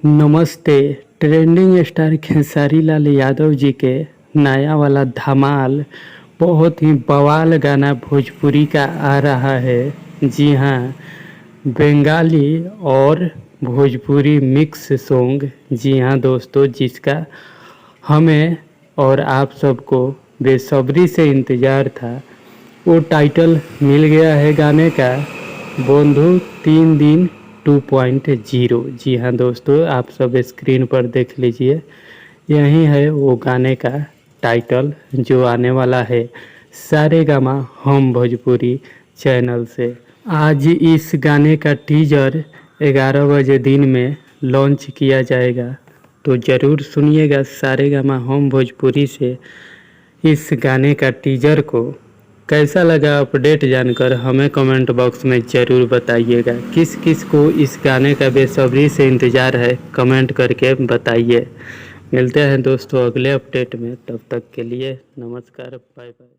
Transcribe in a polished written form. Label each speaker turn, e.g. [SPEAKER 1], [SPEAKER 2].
[SPEAKER 1] नमस्ते। Trending star Khesari Lal Yadav ji के नया वाला धमाल बहुत ही बवाल गाना भोजपुरी का आ रहा है। जी हाँ, बंगाली और भोजपुरी मिक्स सॉन्ग। जी हाँ दोस्तों, जिसका हमें और आप सबको बेसब्री से इंतज़ार था, वो टाइटल मिल गया है गाने का, बंधु 3 दिन 2.0। जी हाँ दोस्तों, आप सब स्क्रीन पर देख लीजिए, यही है वो गाने का टाइटल जो आने वाला है सारेगामा हम भोजपुरी चैनल से। आज इस गाने का टीजर 11 बजे दिन में लॉन्च किया जाएगा, तो ज़रूर सुनिएगा सारेगामा हम भोजपुरी से इस गाने का टीजर को। कैसा लगा अपडेट जानकर हमें कमेंट बॉक्स में ज़रूर बताइएगा। किस किस को इस गाने का बेसब्री से इंतज़ार है, कमेंट करके बताइए। मिलते हैं दोस्तों अगले अपडेट में, तब तक के लिए नमस्कार, बाय बाय।